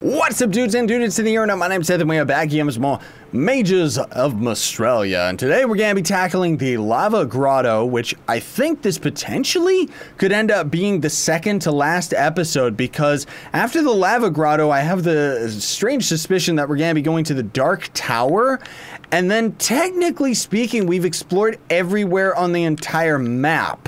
What's up, dudes and dudettes in the internet? My name's Scythe and we are back here with more Mages of Mystralia. And today we're going to be tackling the Lava Grotto, which I think this potentially could end up being the second to last episode, because after the Lava Grotto, I have the strange suspicion that we're going to be going to the Dark Tower. And then, technically speaking, we've explored everywhere on the entire map.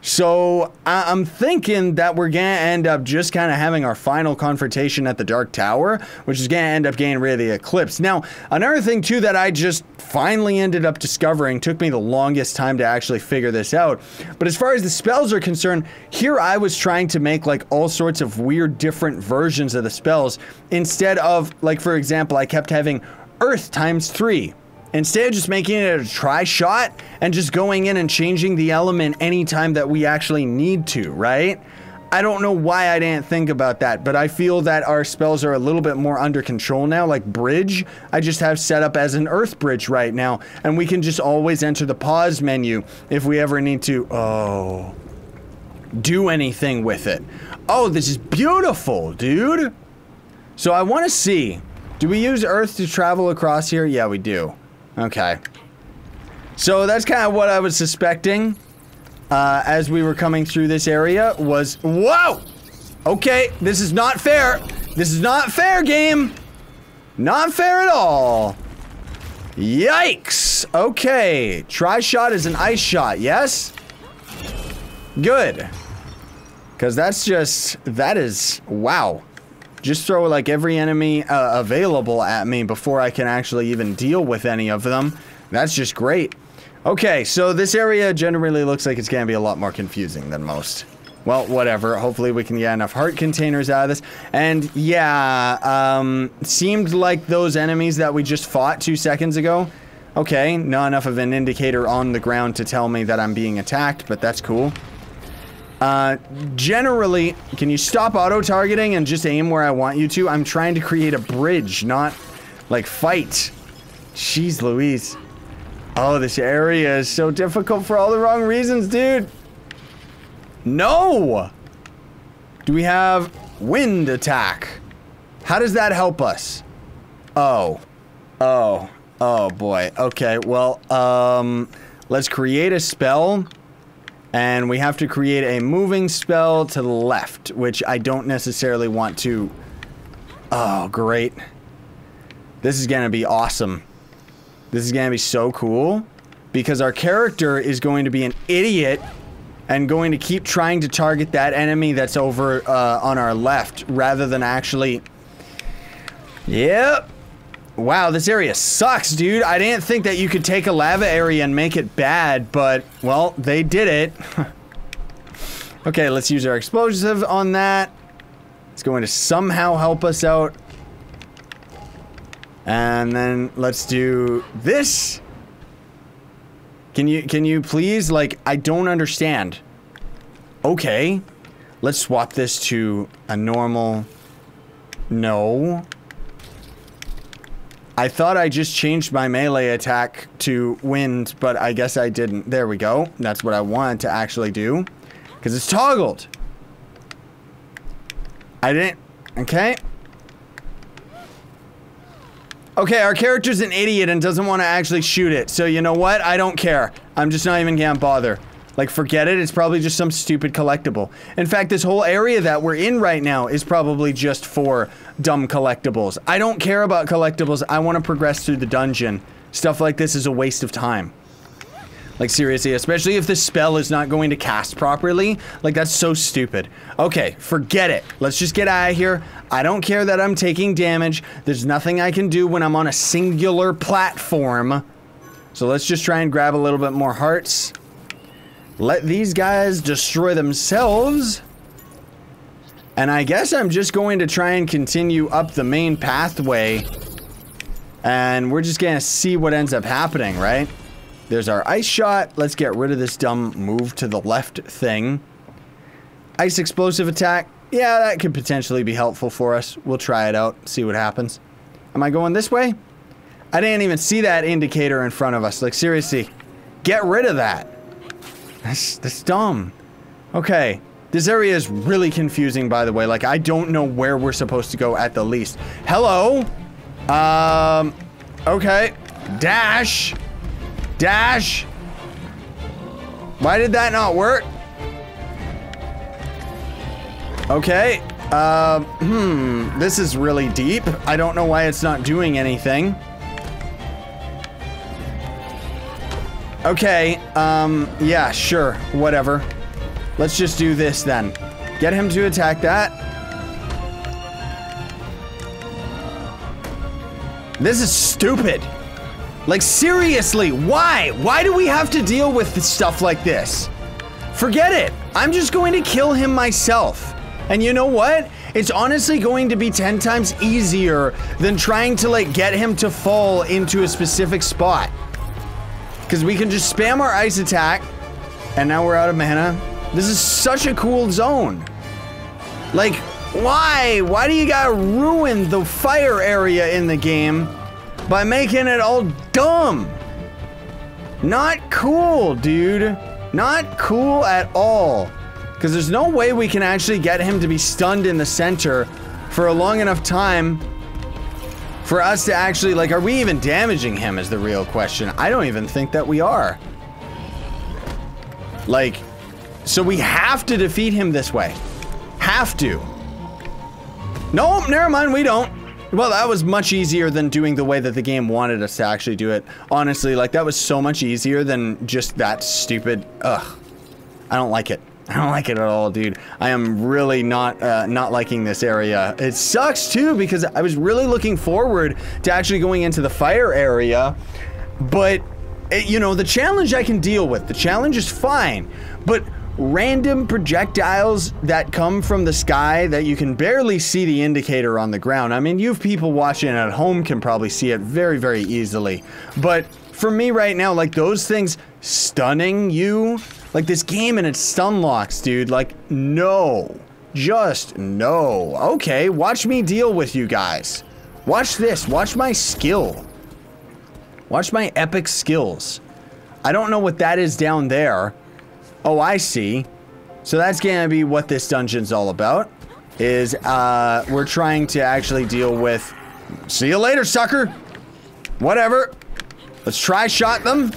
So, I'm thinking that we're gonna end up just kind of having our final confrontation at the Dark Tower, which is gonna end up getting rid of the Eclipse. Now, another thing too that I just finally ended up discovering, took me the longest time to actually figure this out, but as far as the spells are concerned, here I was trying to make like all sorts of weird different versions of the spells, instead of, like, for example, I kept having Earth ×3. Instead of just making it a tri-shot and just going in and changing the element anytime that we actually need to, right? I don't know why I didn't think about that, but I feel that our spells are a little bit more under control now. Like Bridge, I just have set up as an Earth Bridge right now, and we can just always enter the pause menu if we ever need to, do anything with it. Oh, this is beautiful, dude. So I want to see, do we use Earth to travel across here? Yeah, we do. Okay. So that's kind of what I was suspecting as we were coming through this area was... Whoa! Okay, this is not fair. This is not fair, game. Not fair at all. Yikes. Okay. Tri-shot is an ice shot, yes? Good. Because that's just... That is... Wow. Just throw like every enemy available at me before I can actually even deal with any of them. That's just great. Okay, so this area generally looks like it's going to be a lot more confusing than most. Well, whatever. Hopefully we can get enough heart containers out of this. And yeah, seemed like those enemies that we just fought 2 seconds ago. Okay, not enough of an indicator on the ground to tell me that I'm being attacked, but that's cool. Generally, can you stop auto-targeting and just aim where I want you to? I'm trying to create a bridge, not, like, fight. Jeez Louise. Oh, this area is so difficult for all the wrong reasons, dude. No! Do we have wind attack? How does that help us? Oh. Oh. Oh, boy. Okay, well, let's create a spell. And we have to create a moving spell to the left, which I don't necessarily want to... Oh, great. This is going to be awesome. This is going to be so cool. Because our character is going to be an idiot and going to keep trying to target that enemy that's over on our left, rather than actually... Yep. Wow, this area sucks, dude. I didn't think that you could take a lava area and make it bad, but, well, they did it. Okay, let's use our explosive on that. It's going to somehow help us out. And then let's do this. Can you please, like, I don't understand. Okay. Let's swap this to a normal... No. I thought I just changed my melee attack to wind, but I guess I didn't. There we go. That's what I wanted to actually do. Because it's toggled. I didn't... Okay. Okay, our character's an idiot and doesn't want to actually shoot it. So you know what? I don't care. I'm just not even gonna bother. Like, forget it. It's probably just some stupid collectible. In fact, this whole area that we're in right now is probably just for dumb collectibles. I don't care about collectibles. I want to progress through the dungeon. Stuff like this is a waste of time. Like, seriously, especially if this spell is not going to cast properly. Like, that's so stupid. Okay, forget it. Let's just get out of here. I don't care that I'm taking damage. There's nothing I can do when I'm on a singular platform. So let's just try and grab a little bit more hearts. Let these guys destroy themselves. And I guess I'm just going to try and continue up the main pathway. And we're just gonna see what ends up happening, right? There's our ice shot. Let's get rid of this dumb move to the left thing. Ice explosive attack. Yeah, that could potentially be helpful for us. We'll try it out, see what happens. Am I going this way? I didn't even see that indicator in front of us. Like, seriously, get rid of that. That's dumb. Okay. This area is really confusing, by the way. Like, I don't know where we're supposed to go at the least. Hello? Okay. Dash. Dash. Why did that not work? Okay. This is really deep. I don't know why it's not doing anything. Okay. Yeah, sure. Whatever. Let's just do this then. Get him to attack that. This is stupid. Like, seriously, why? Why do we have to deal with stuff like this? Forget it. I'm just going to kill him myself. And you know what? It's honestly going to be 10 times easier than trying to, like, get him to fall into a specific spot. Because we can just spam our ice attack. And now we're out of mana. This is such a cool zone. Like, why? Why do you gotta ruin the fire area in the game by making it all dumb? Not cool, dude. Not cool at all. Because there's no way we can actually get him to be stunned in the center for a long enough time for us to actually, like, are we even damaging him is the real question. I don't even think that we are. Like, so we have to defeat him this way. Have to. Nope, never mind, we don't. Well, that was much easier than doing the way that the game wanted us to actually do it. Honestly, like, that was so much easier than just that stupid, ugh. I don't like it. I don't like it at all, dude. I am really not liking this area. It sucks, too, because I was really looking forward to actually going into the fire area. But, you know, the challenge I can deal with. The challenge is fine. But random projectiles that come from the sky that you can barely see the indicator on the ground. I mean, you people watching at home can probably see it very, very easily. But for me right now, like, those things stunning you, like this game and its stun locks, dude, like, no. Just no. Okay, watch me deal with you guys. Watch this. Watch my skill. Watch my epic skills. I don't know what that is down there. Oh, I see. So that's gonna be what this dungeon's all about. Is, we're trying to actually deal with... See you later, sucker! Whatever. Let's try shot them.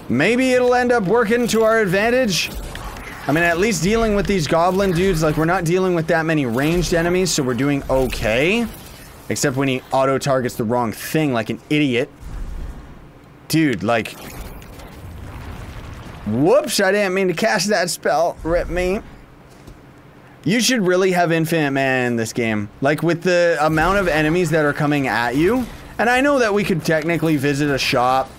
Maybe it'll end up working to our advantage. I mean, at least dealing with these goblin dudes, like, we're not dealing with that many ranged enemies, so we're doing okay. Except when he auto-targets the wrong thing like an idiot. Dude, like... Whoops, I didn't mean to cast that spell. Rip me. You should really have infinite mana in this game. Like, with the amount of enemies that are coming at you. And I know that we could technically visit a shop.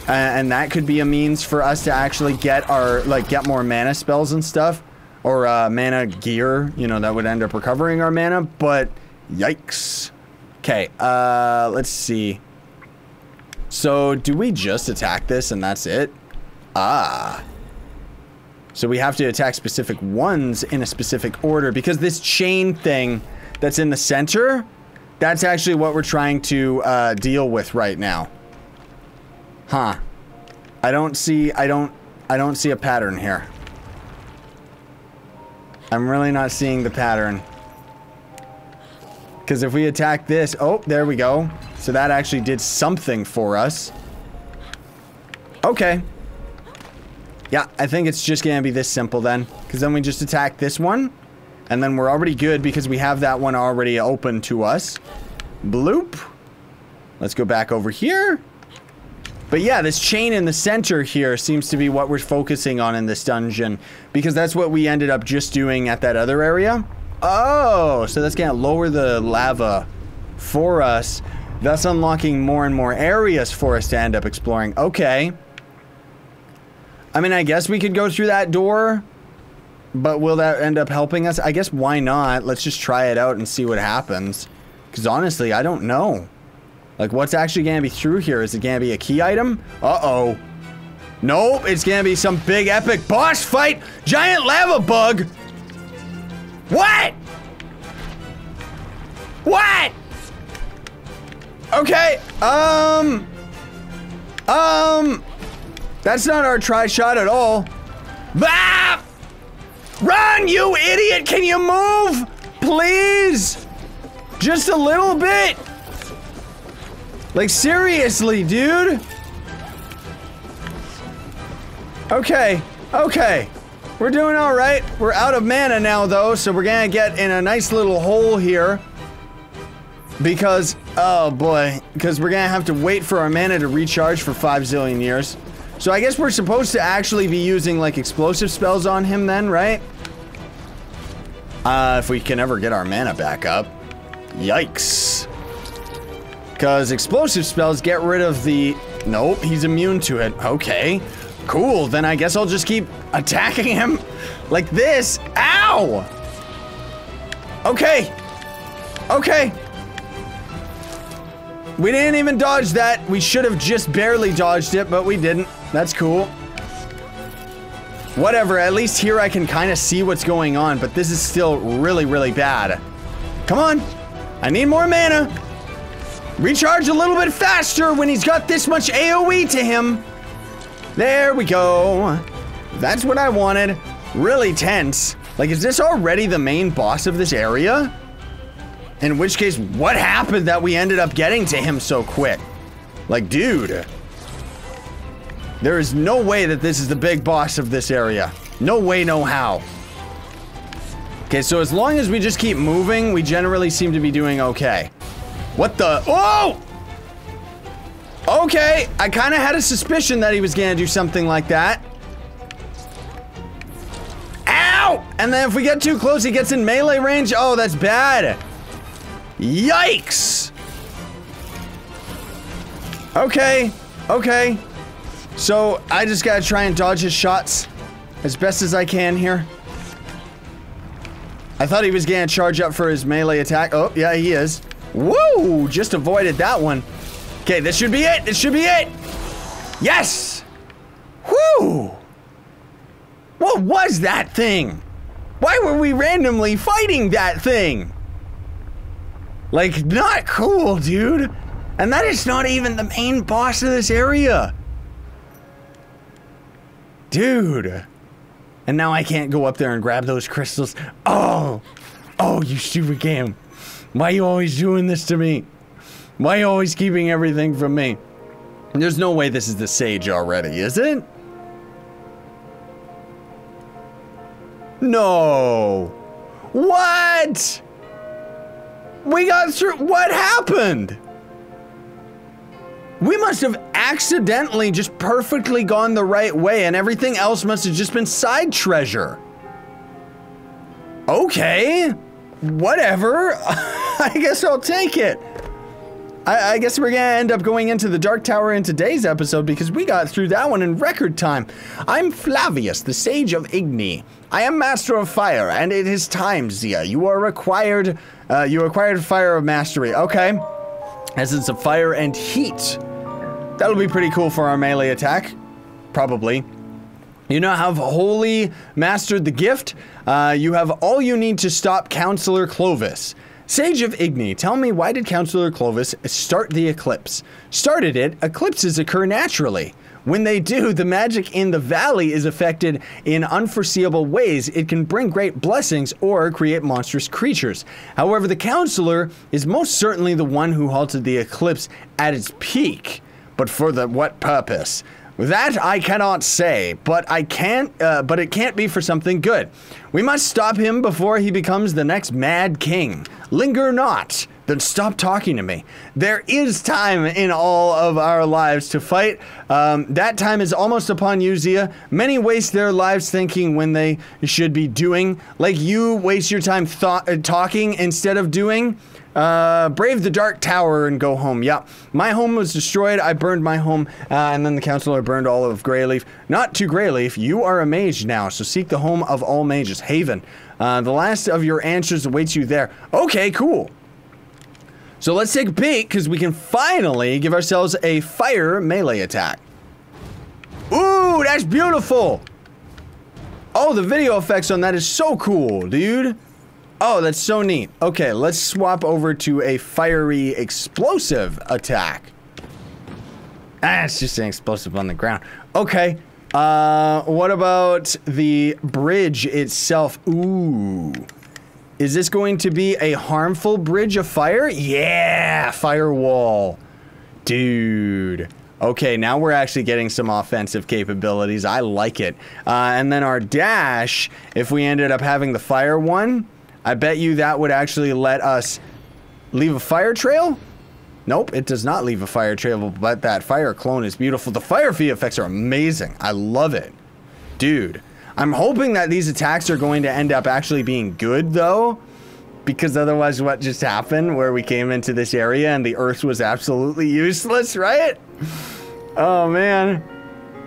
And that could be a means for us to actually get our, like, get more mana spells and stuff. Or mana gear, you know, that would end up recovering our mana. But, yikes. Okay, let's see. So, do we just attack this and that's it? Ah. So we have to attack specific ones in a specific order because this chain thing that's in the center, that's actually what we're trying to deal with right now. Huh. I don't see a pattern here. I'm really not seeing the pattern. Because if we attack this, oh, there we go. So that actually did something for us. Okay. Yeah, I think it's just gonna be this simple then. Because then we just attack this one. And then we're already good because we have that one already open to us. Bloop. Let's go back over here. But yeah, this chain in the center here seems to be what we're focusing on in this dungeon. Because that's what we ended up just doing at that other area. Oh, so that's gonna lower the lava for us. Thus unlocking more and more areas for us to end up exploring. Okay. I mean, I guess we could go through that door, but will that end up helping us? I guess why not? Let's just try it out and see what happens. Because honestly, I don't know. Like, what's actually going to be through here? Is it going to be a key item? Uh-oh. Nope, it's going to be some big epic boss fight. Giant lava bug. What? What? Okay, that's not our try shot at all. Ah! Run, you idiot! Can you move? Please? Just a little bit? Like, seriously, dude? Okay, okay. We're doing all right. We're out of mana now, though, so we're gonna get in a nice little hole here. Because, oh boy, because we're gonna have to wait for our mana to recharge for 5 zillion years. So I guess we're supposed to actually be using, like, explosive spells on him then, right? If we can ever get our mana back up. Yikes. Because explosive spells get rid of the... Nope, he's immune to it. Okay. Cool, then I guess I'll just keep attacking him like this. Ow! Okay. Okay. We didn't even dodge that. We should have just barely dodged it, but we didn't. That's cool. Whatever, at least here I can kind of see what's going on, but this is still really, really bad. Come on. I need more mana. Recharge a little bit faster when he's got this much AoE to him. There we go. That's what I wanted. Really tense. Like, is this already the main boss of this area? In which case, what happened that we ended up getting to him so quick? Like, dude. There is no way that this is the big boss of this area. No way, no how. Okay, so as long as we just keep moving, we generally seem to be doing okay. What the? Oh! Okay, I kind of had a suspicion that he was gonna do something like that. Ow! And then if we get too close, he gets in melee range. Oh, that's bad. Yikes! Okay, okay. So, I just gotta try and dodge his shots as best as I can here. I thought he was gonna charge up for his melee attack. Oh, yeah, he is. Woo! Just avoided that one. Okay, this should be it. This should be it. Yes! Whoo! What was that thing? Why were we randomly fighting that thing? Like, not cool, dude. And that is not even the main boss of this area. Dude. And now I can't go up there and grab those crystals. Oh! Oh, you stupid game. Why are you always doing this to me? Why are you always keeping everything from me? There's no way this is the sage already, is it? No. What? We got through. What happened? We must have accidentally just perfectly gone the right way, and everything else must have just been side treasure. Okay. Whatever. I guess I'll take it. I guess we're gonna end up going into the Dark Tower in today's episode because we got through that one in record time. I'm Flavius, the Sage of Igni. I am Master of Fire, and it is time, Zia. You acquired Fire of Mastery. Okay. Essence of Fire and Heat. That'll be pretty cool for our melee attack. Probably. You now have wholly mastered the gift. You have all you need to stop Counselor Clovis. Sage of Igni, tell me, why did Counselor Clovis start the eclipse? Started it, eclipses occur naturally. When they do, the magic in the valley is affected in unforeseeable ways. It can bring great blessings or create monstrous creatures. However, the Counselor is most certainly the one who halted the eclipse at its peak. But for what purpose? That I cannot say, but it can't be for something good. We must stop him before he becomes the next Mad King. Linger not, then stop talking to me. There is time in all of our lives to fight. That time is almost upon you, Zia. Many waste their lives thinking when they should be doing. Like you waste your time talking instead of doing. Brave the Dark Tower and go home. Yeah, my home was destroyed. I burned my home, and then the Counselor burned all of Greyleaf. Not to Greyleaf, you are a mage now, so seek the home of all mages, Haven. The last of your answers awaits you there. Okay, cool. So let's take a peek, because we can finally give ourselves a fire melee attack. Ooh, that's beautiful! Oh, the video effects on that is so cool, dude. Oh, that's so neat. Okay, let's swap over to a fiery explosive attack. Ah, it's just an explosive on the ground. Okay, What about the bridge itself? Ooh. Is this going to be a harmful bridge of fire? Yeah, firewall. Dude. Okay, now we're actually getting some offensive capabilities. I like it. And then our dash, if we ended up having the fire one, I bet you that would actually let us leave a fire trail? Nope, it does not leave a fire trail, but that fire clone is beautiful. The fire fee effects are amazing. I love it. Dude. I'm hoping that these attacks are going to end up actually being good, though, because otherwise what just happened where we came into this area and the earth was absolutely useless, right? Oh, man.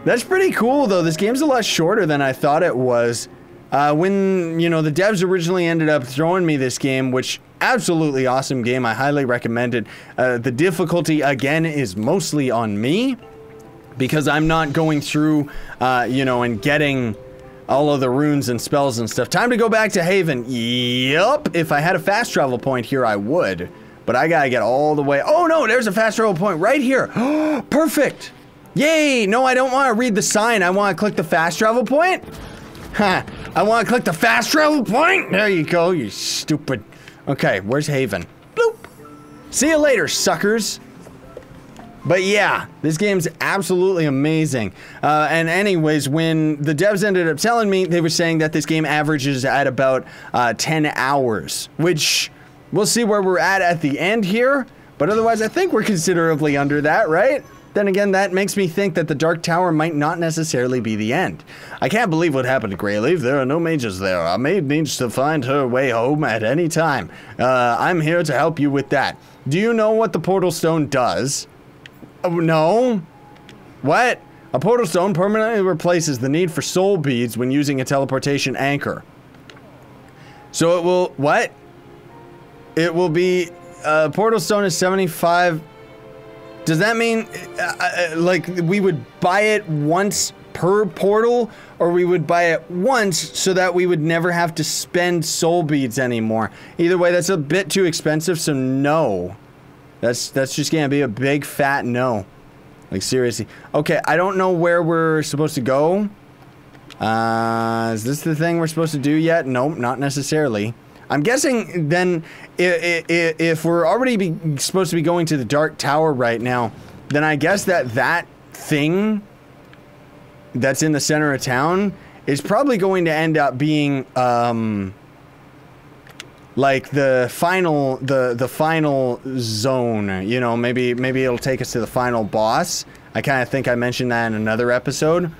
That's pretty cool, though. This game's a lot shorter than I thought it was. When, you know, the devs originally ended up throwing me this game, which absolutely awesome game. I highly recommend it. The difficulty, again, is mostly on me because I'm not going through, you know, and getting all of the runes and spells and stuff. Time to go back to Haven. Yup. If I had a fast travel point here, I would. But I gotta get all the way. Oh, no, there's a fast travel point right here. Perfect. Yay. No, I don't want to read the sign. I want to click the fast travel point. Ha. I want to click the fast travel point. There you go, you stupid. Okay, where's Haven? Bloop. See you later, suckers. But yeah, this game's absolutely amazing. And anyways, when the devs ended up telling me, they were saying that this game averages at about 10 hours, which we'll see where we're at the end here. But otherwise, I think we're considerably under that, right? Then again, that makes me think that the Dark Tower might not necessarily be the end. I can't believe what happened to Greyleaf. There are no mages there. A maid needs to find her way home at any time. I'm here to help you with that. Do you know what the portal stone does? Oh, no. What? A portal stone permanently replaces the need for soul beads when using a teleportation anchor. So it will, what? It will be, portal stone is 75. Does that mean, like, we would buy it once per portal, or we would buy it once so that we would never have to spend soul beads anymore? Either way, that's a bit too expensive, so no. That's just gonna be a big fat no. Like, seriously. Okay, I don't know where we're supposed to go. Is this the thing we're supposed to do yet? Nope, not necessarily. I'm guessing then if we're already supposed to be going to the Dark Tower right now, then I guess that thing that's in the center of town is probably going to end up being like the final zone. You know, maybe it'll take us to the final boss. I kind of think I mentioned that in another episode,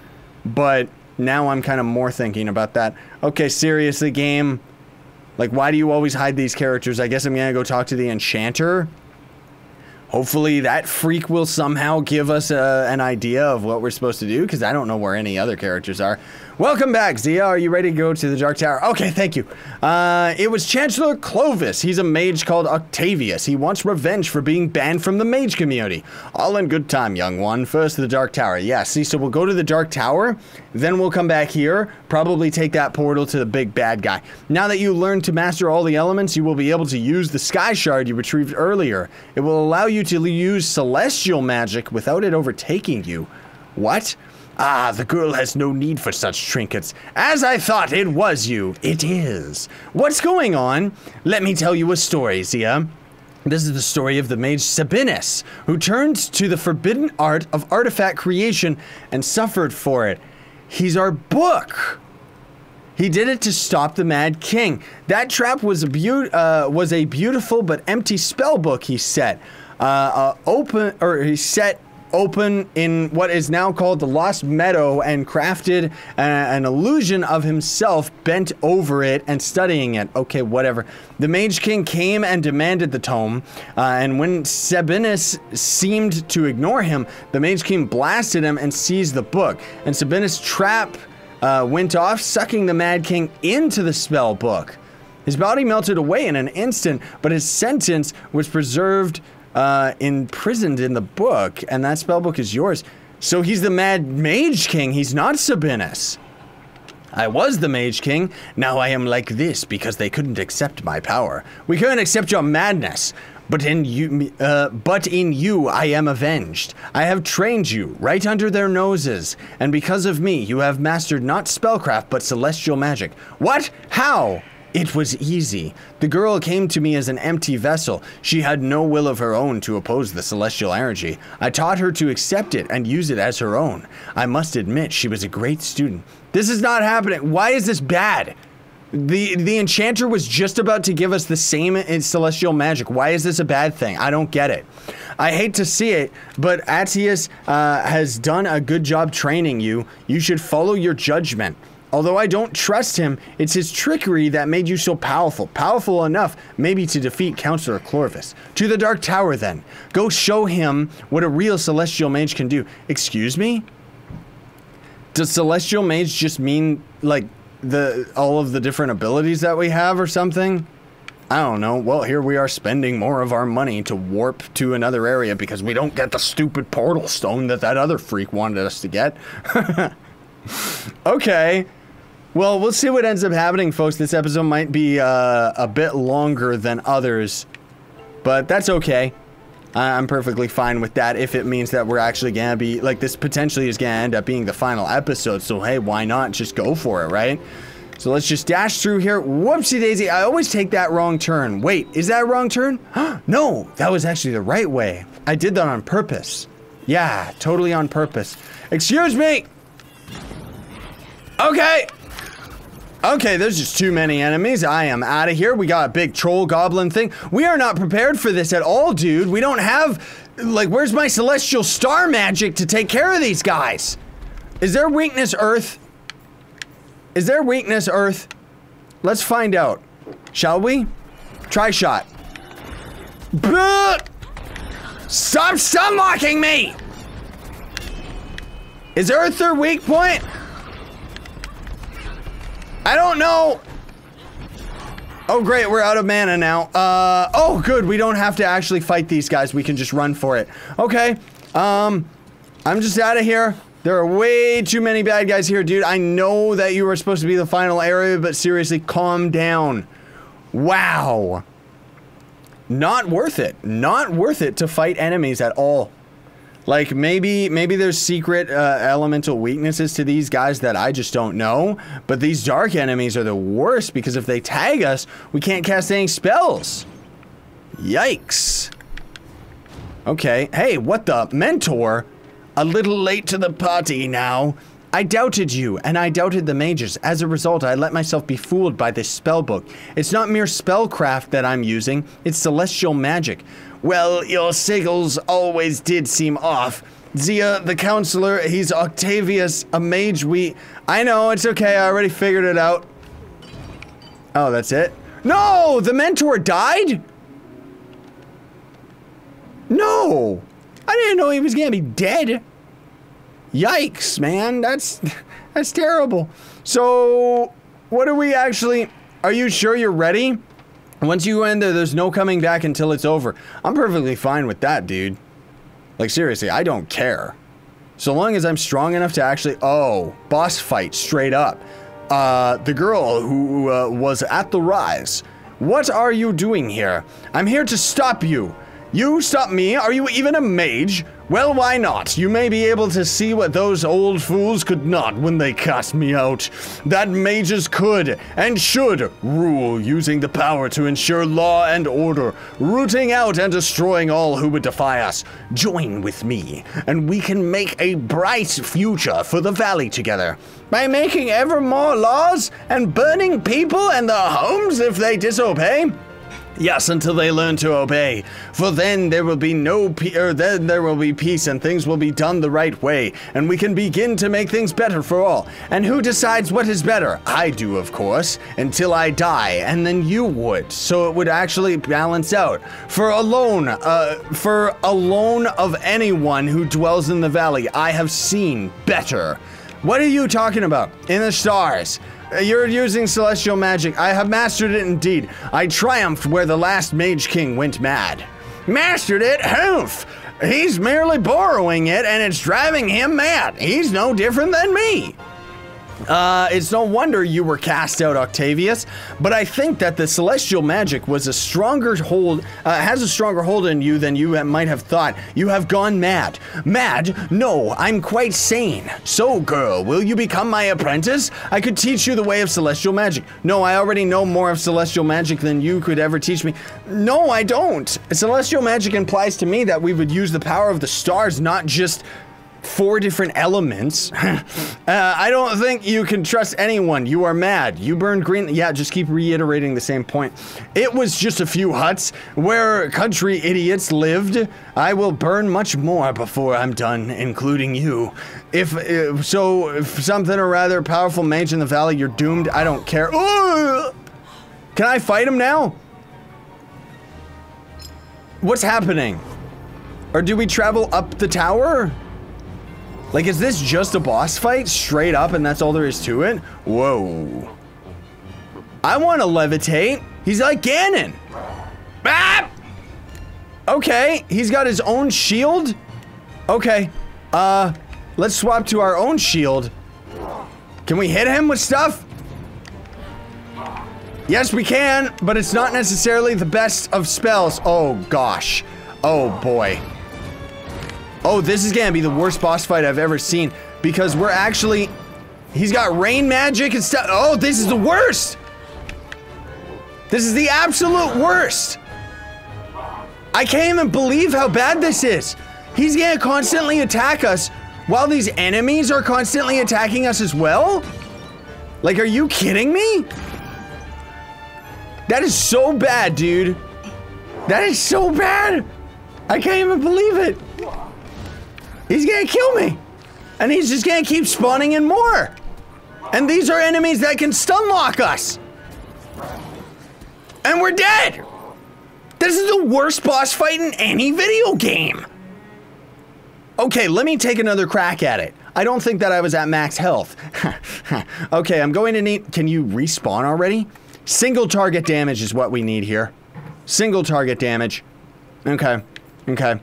but now I'm kind of more thinking about that. Okay, seriously, game. Like, why do you always hide these characters? I guess I'm gonna go talk to the enchanter. Hopefully that freak will somehow give us an idea of what we're supposed to do, because I don't know where any other characters are. Welcome back, Zia. Are you ready to go to the Dark Tower? Okay, thank you. It was Chancellor Clovis. He's a mage called Octavius. He wants revenge for being banned from the mage community. All in good time, young one. First to the Dark Tower. Yeah, see, so we'll go to the Dark Tower, then we'll come back here, probably take that portal to the big bad guy. Now that you learn to master all the elements, you will be able to use the Sky Shard you retrieved earlier. It will allow you to use celestial magic without it overtaking you. What? Ah, the girl has no need for such trinkets. As I thought, it was you. It is. What's going on? Let me tell you a story, Zia. This is the story of the mage Sabinus, who turned to the forbidden art of artifact creation and suffered for it. He's our book. He did it to stop the Mad King. That trap was a beautiful but empty spell book he set. He set open in what is now called the Lost Meadow and crafted an illusion of himself bent over it and studying it. Okay, whatever. The Mage King came and demanded the tome, and when Sabinus seemed to ignore him, the Mage King blasted him and seized the book. And Sabinus' trap went off, sucking the Mad King into the spell book. His body melted away in an instant, but his sentence was preserved imprisoned in the book, and that spellbook is yours. So he's the Mad Mage King. He's not Sabinus. I was the Mage King. Now I am like this because they couldn't accept my power. We couldn't accept your madness. but in you I am avenged. I have trained you right under their noses, and because of me, you have mastered not spellcraft, but celestial magic. What? How? It was easy. The girl came to me as an empty vessel. She had no will of her own to oppose the celestial energy. I taught her to accept it and use it as her own. I must admit, she was a great student. This is not happening. Why is this bad? The enchanter was just about to give us the same celestial magic. Why is this a bad thing? I don't get it. I hate to see it, but Atius has done a good job training you. You should follow your judgment. Although I don't trust him, it's his trickery that made you so powerful. Powerful enough, maybe to defeat Counselor Clovis. To the Dark Tower, then. Go show him what a real Celestial Mage can do. Excuse me? Does Celestial Mage just mean, like, all of the different abilities that we have or something? I don't know. Well, here we are spending more of our money to warp to another area because we don't get the stupid portal stone that other freak wanted us to get. Okay. Well, we'll see what ends up happening, folks. This episode might be a bit longer than others, but that's okay. I'm perfectly fine with that if it means that we're actually gonna be, like, this potentially is gonna end up being the final episode, so hey, why not just go for it, right? So let's just dash through here. Whoopsie daisy, I always take that wrong turn. Wait, is that a wrong turn? No, that was actually the right way. I did that on purpose. Yeah, totally on purpose. Excuse me! Okay! Okay, there's just too many enemies. I am out of here. We got a big troll goblin thing. We are not prepared for this at all, dude. We don't have, like, where's my celestial star magic to take care of these guys? Is there weakness, Earth? Is there weakness, Earth? Let's find out. Shall we? Try shot. Stop stun-locking me! Is Earth their weak point? I don't know. Oh, great. We're out of mana now. Oh, good. We don't have to actually fight these guys. We can just run for it. Okay. I'm just out of here. There are way too many bad guys here, dude. I know that you were supposed to be the final area, but seriously, calm down. Wow. Not worth it. Not worth it to fight enemies at all. Like, maybe there's secret elemental weaknesses to these guys that I just don't know, but these dark enemies are the worst because if they tag us, we can't cast any spells. Yikes. Okay, hey, what the? Mentor? A little late to the party now. I doubted you, and I doubted the mages. As a result, I let myself be fooled by this spellbook. It's not mere spellcraft that I'm using, it's celestial magic. Well, your sigils always did seem off. Zia, the counselor, he's Octavius, a mage I know, it's okay, I already figured it out. Oh, that's it? No! The mentor died? No! I didn't know he was gonna be dead. Yikes, man, that's terrible. So, what are we actually... Are you sure you're ready? Once you go in there, there's no coming back until it's over. I'm perfectly fine with that, dude. Like, seriously, I don't care. So long as I'm strong enough to actually... Oh, boss fight, straight up. The girl who was at the rise. What are you doing here? I'm here to stop you. You stop me? Are you even a mage? Well, why not? You may be able to see what those old fools could not when they cast me out. That mages could and should rule, using the power to ensure law and order, rooting out and destroying all who would defy us. Join with me, and we can make a bright future for the valley together. By making ever more laws and burning people and their homes if they disobey. Yes, until they learn to obey. For then there will be then there will be peace and things will be done the right way, and we can begin to make things better for all. And who decides what is better? I do, of course, until I die, and then you would. So it would actually balance out. For alone of anyone who dwells in the valley, I have seen better. What are you talking about? In the stars. You're using celestial magic. I have mastered it indeed. I triumphed where the last mage king went mad. Mastered it? Humph! He's merely borrowing it and it's driving him mad. He's no different than me. It's no wonder you were cast out, Octavius, but I think that the celestial magic was a stronger hold, has a stronger hold on you than you might have thought. You have gone mad. Mad? No, I'm quite sane. So, girl, will you become my apprentice? I could teach you the way of celestial magic. No, I already know more of celestial magic than you could ever teach me. No, I don't. Celestial magic implies to me that we would use the power of the stars, not just 4 different elements. I don't think you can trust anyone. You are mad. You burned green. Yeah, just keep reiterating the same point. It was just a few huts where country idiots lived. I will burn much more before I'm done, including you. If something or rather powerful mage in the valley, you're doomed. I don't care. Ooh! Can I fight him now? What's happening? Or do we travel up the tower? Like, is this just a boss fight straight up and that's all there is to it? Whoa. I want to levitate. He's like Ganon. Ah! Okay, he's got his own shield. Okay, let's swap to our own shield. Can we hit him with stuff? Yes, we can, but it's not necessarily the best of spells. Oh, gosh. Oh, boy. Oh, this is gonna be the worst boss fight I've ever seen because we're actually... He's got rain magic and stuff. Oh, this is the worst. This is the absolute worst. I can't even believe how bad this is. He's gonna constantly attack us while these enemies are constantly attacking us as well? Like, are you kidding me? That is so bad, dude. That is so bad. I can't even believe it. He's gonna kill me. And he's just gonna keep spawning in more. And these are enemies that can stun lock us. And we're dead. This is the worst boss fight in any video game. Okay, let me take another crack at it. I don't think that I was at max health. Okay, I'm going to need... Can you respawn already? Single target damage is what we need here. Single target damage. Okay, okay.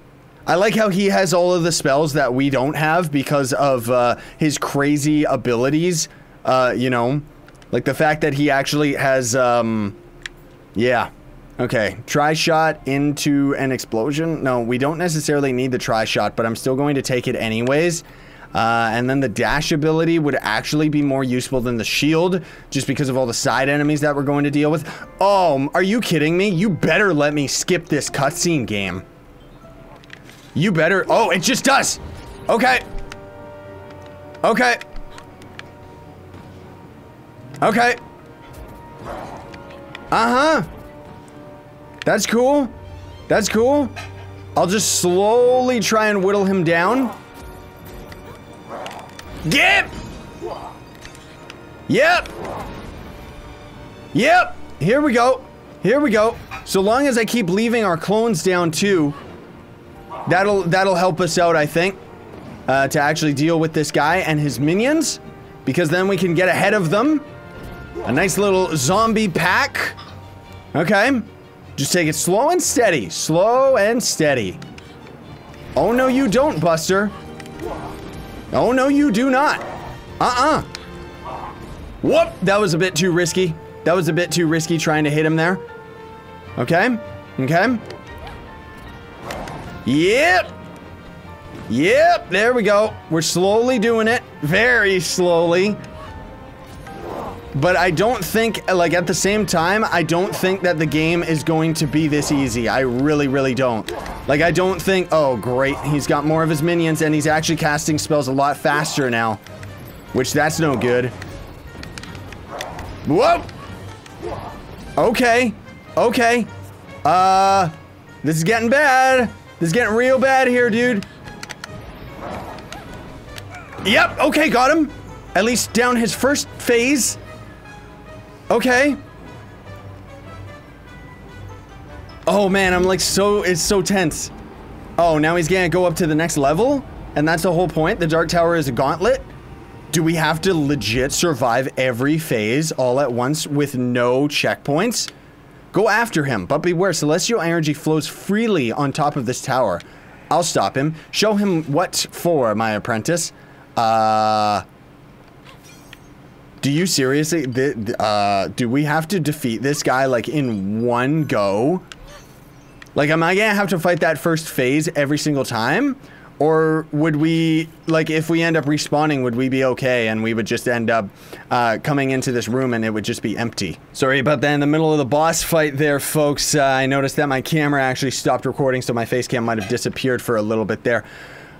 I like how he has all of the spells that we don't have because of his crazy abilities. You know, like the fact that he actually has, yeah. Okay, tri-shot into an explosion. No, we don't necessarily need the tri-shot, but I'm still going to take it anyways. And then the dash ability would actually be more useful than the shield, just because of all the side enemies that we're going to deal with. Oh, are you kidding me? You better let me skip this cutscene game. You better. Oh, it just does. Okay. Okay. Okay. Uh-huh. That's cool. That's cool. I'll just slowly try and whittle him down. Yep. Yep. Yep. Here we go. Here we go. So long as I keep leaving our clones down too, that'll help us out, I think, to actually deal with this guy and his minions, because then we can get ahead of them. A nice little zombie pack. Okay. Just take it slow and steady. Slow and steady. Oh, no, you don't, Buster. Oh, no, you do not. Uh-uh. Whoop. That was a bit too risky. That was a bit too risky trying to hit him there. Okay. Okay. Yep. Yep. There we go. We're slowly doing it. Very slowly. But I don't think, like, at the same time, I don't think that the game is going to be this easy. I really, really don't. Like, I don't think... Oh, great. He's got more of his minions, and he's actually casting spells a lot faster now. Which, that's no good. Whoa! Okay. Okay. This is getting bad. This is getting real bad here, dude. Yep. Okay, got him. At least down his first phase. Okay. Oh man, I'm like it's so tense. Oh, now he's gonna go up to the next level? And that's the whole point? The Dark Tower is a gauntlet? Do we have to legit survive every phase all at once with no checkpoints? Go after him, but beware, celestial energy flows freely on top of this tower. I'll stop him. Show him what for, my apprentice. Do you seriously, do we have to defeat this guy, like, in one go? Like, am I gonna have to fight that first phase every single time? Or would we, like, if we end up respawning, would we be okay and we would just end up coming into this room and it would just be empty? Sorry about that in the middle of the boss fight there, folks. I noticed that my camera actually stopped recording, so my face cam might have disappeared for a little bit there.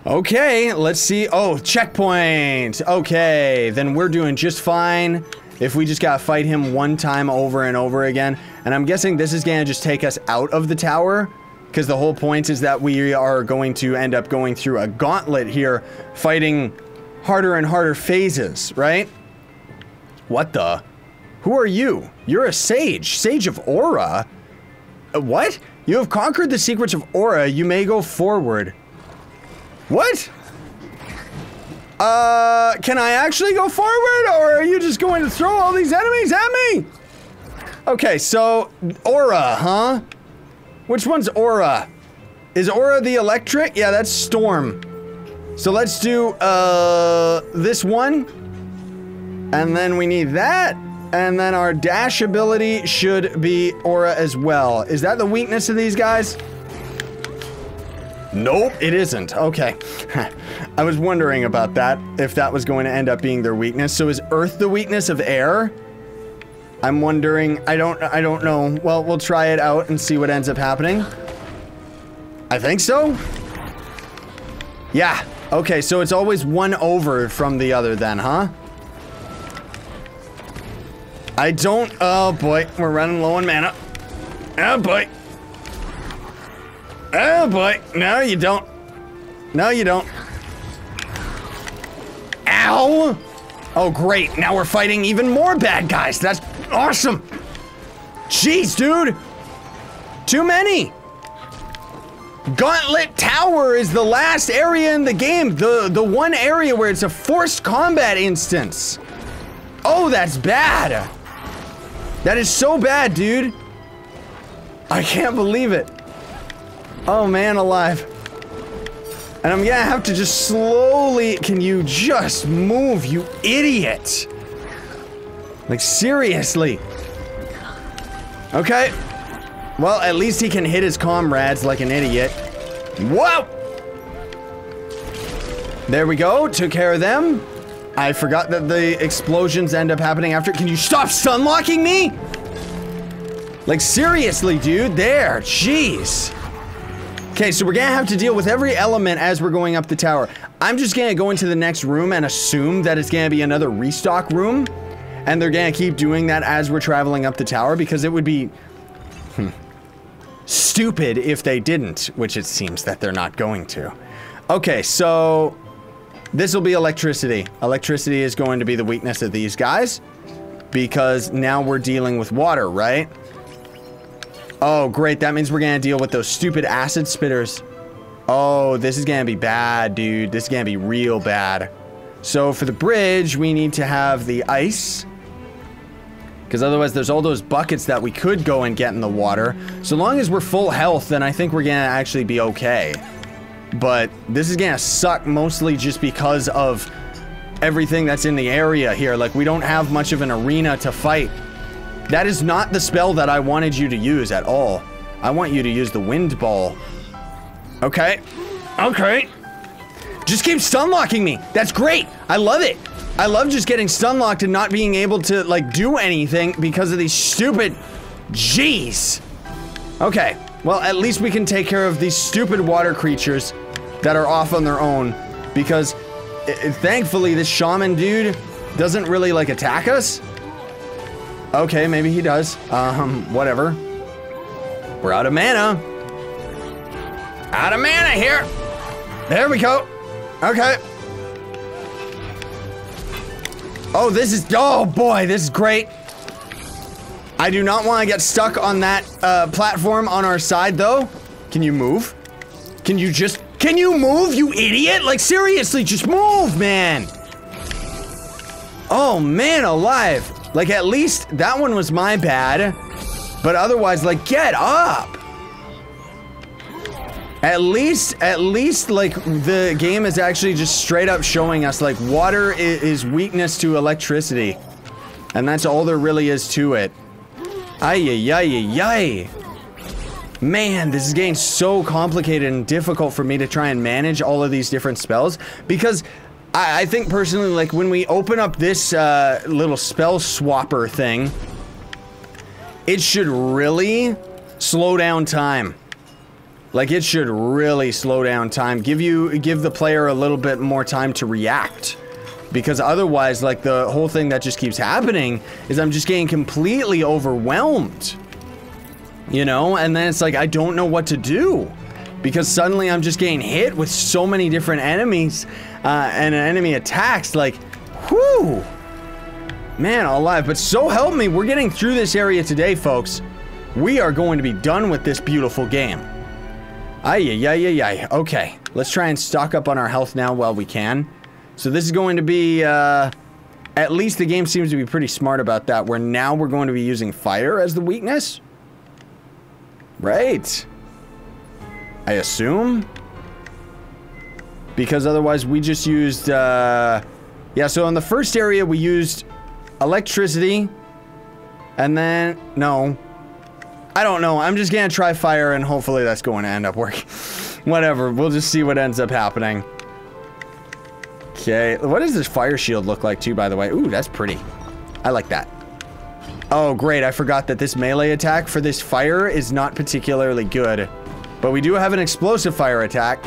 Okay, let's see. Oh, checkpoint. Okay, then we're doing just fine if we just gotta fight him one time over and over again. And I'm guessing this is gonna just take us out of the tower, because the whole point is that we are going to end up going through a gauntlet here, fighting harder and harder phases, right? What the? Who are you? You're a sage. Sage of Aura? What? You have conquered the secrets of Aura. You may go forward. What? Can I actually go forward, or are you just going to throw all these enemies at me? Okay, so, Aura, huh? Which one's Aura? Is Aura the electric? Yeah, that's Storm. So let's do, this one. And then we need that. And then our dash ability should be Aura as well. Is that the weakness of these guys? Nope, it isn't. Okay. I was wondering about that, if that was going to end up being their weakness. So is Earth the weakness of air? I'm wondering. I don't know. Well, we'll try it out and see what ends up happening. I think so. Yeah. Okay, so it's always one over from the other then, huh? I don't. Oh boy, we're running low on mana. Oh boy. Oh boy, no you don't. No you don't. Ow! Oh great, now we're fighting even more bad guys. That's awesome. Jeez, dude. Too many. Gauntlet Tower is the last area in the game. The one area where it's a forced combat instance. Oh, that's bad. That is so bad, dude. I can't believe it. Oh man alive. And I'm gonna have to just slowly, can you just move, you idiot? Like seriously. Okay. Well, at least he can hit his comrades like an idiot. Whoa! There we go, took care of them. I forgot that the explosions end up happening after. Can you stop stunlocking me? Like seriously, dude, there, jeez. Okay, so we're gonna have to deal with every element as we're going up the tower. I'm just gonna go into the next room and assume that it's gonna be another restock room. And they're gonna keep doing that as we're traveling up the tower because it would be stupid if they didn't, which it seems that they're not going to. Okay, so this will be electricity. Electricity is going to be the weakness of these guys because now we're dealing with water, right? Oh, great. That means we're gonna deal with those stupid acid spitters. Oh, this is gonna be bad, dude. This is gonna be real bad. So for the bridge, we need to have the ice. Because otherwise, there's all those buckets that we could go and get in the water. So long as we're full health, then I think we're gonna actually be okay. But this is gonna suck mostly just because of everything that's in the area here. Like, we don't have much of an arena to fight. That is not the spell that I wanted you to use at all. I want you to use the wind ball. Okay. Okay. Just keep stunlocking me. That's great. I love it. I love just getting stunlocked and not being able to, like, do anything because of these stupid... Jeez. Okay. Well, at least we can take care of these stupid water creatures that are off on their own. Because, thankfully, this shaman dude doesn't really, like, attack us. Okay, maybe he does. Whatever. We're out of mana. Out of mana here. There we go. Okay. Oh, this is, oh boy, this is great. I do not want to get stuck on that platform on our side though. Can you move? Can you move, you idiot? Like seriously, just move, man. Oh man alive. Like, at least that one was my bad, but otherwise, like, get up. At least, like, the game is actually just straight up showing us, like, water is weakness to electricity. And that's all there really is to it. Ay. Man, this is getting so complicated and difficult for me to try and manage all of these different spells. Because I think personally, like, when we open up this little spell swapper thing, it should really slow down time. Like, it should really slow down time. Give the player a little bit more time to react. Because otherwise, like, the whole thing that just keeps happening is I'm just getting completely overwhelmed. You know? And then it's like, I don't know what to do. Because suddenly I'm just getting hit with so many different enemies and enemy attacks. Like, whew. Man alive. But so help me, we're getting through this area today, folks. We are going to be done with this beautiful game. Ay. Okay, let's try and stock up on our health now while we can. So this is going to be, at least the game seems to be pretty smart about that, where now we're going to be using fire as the weakness. Right. I assume. Because otherwise we just used, yeah, so in the first area we used electricity. And then, no. I don't know. I'm just gonna try fire and hopefully that's going to end up working. Whatever. We'll just see what ends up happening. Okay. What does this fire shield look like too, by the way? Ooh, that's pretty. I like that. Oh, great. I forgot that this melee attack for this fire is not particularly good. But we do have an explosive fire attack.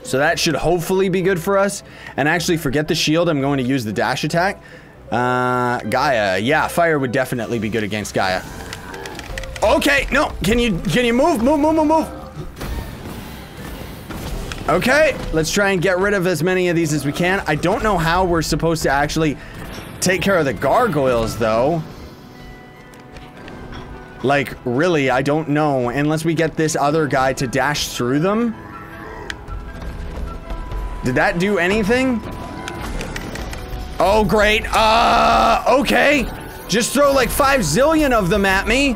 So that should hopefully be good for us. And actually, forget the shield. I'm going to use the dash attack. Gaia. Yeah, fire would definitely be good against Gaia. Okay, no. Can you move? Okay, let's try and get rid of as many of these as we can. I don't know how we're supposed to actually take care of the gargoyles, though. Like, really, I don't know. Unless we get this other guy to dash through them. Did that do anything? Oh, great. Okay. Just throw like 5 zillion of them at me.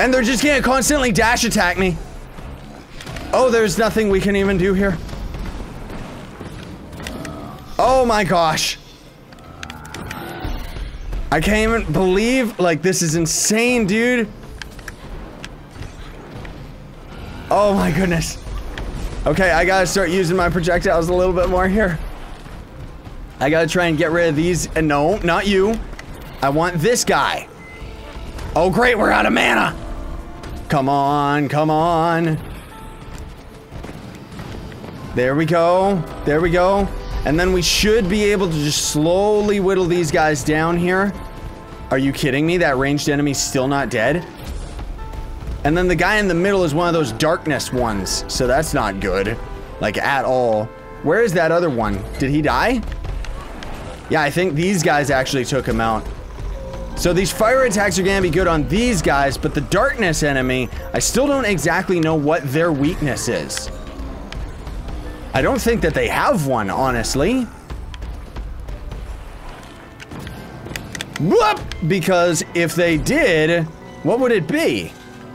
And they're just gonna constantly dash attack me. Oh, there's nothing we can even do here. Oh my gosh. I can't even believe, like, this is insane, dude. Oh my goodness. Okay, I gotta start using my projectiles a little bit more here. I gotta try and get rid of these. And no, not you. I want this guy. Oh great, we're out of mana. Come on, come on. There we go. There we go. And then we should be able to just slowly whittle these guys down here. Are you kidding me? That ranged enemy's still not dead? And then the guy in the middle is one of those darkness ones. So that's not good. Like, at all. Where is that other one? Did he die? Yeah, I think these guys actually took him out. So these fire attacks are gonna be good on these guys, but the darkness enemy, I still don't exactly know what their weakness is. I don't think that they have one, honestly. Whoop! Because if they did, what would it be?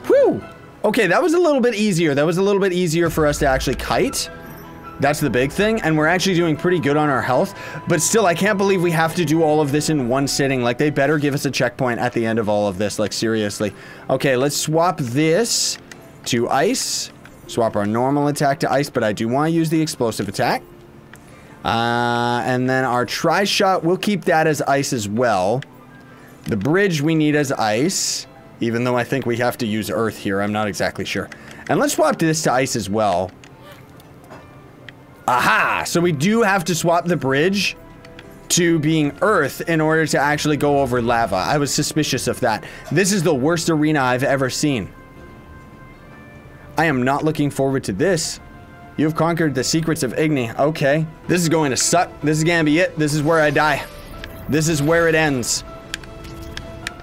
Whew! Okay, that was a little bit easier. That was a little bit easier for us to actually kite. That's the big thing, and we're actually doing pretty good on our health. But still, I can't believe we have to do all of this in one sitting. Like, they better give us a checkpoint at the end of all of this. Like, seriously. Okay, let's swap this to ice. Swap our normal attack to ice, but I do want to use the explosive attack. And then our tri-shot, we'll keep that as ice as well. The bridge we need as ice, even though I think we have to use earth here. I'm not exactly sure. And let's swap this to ice as well. Aha! So we do have to swap the bridge to being earth in order to actually go over lava. I was suspicious of that. This is the worst arena I've ever seen. I am not looking forward to this. You've conquered the secrets of Igni. Okay. This is going to suck. This is gonna be it. This is where I die. This is where it ends.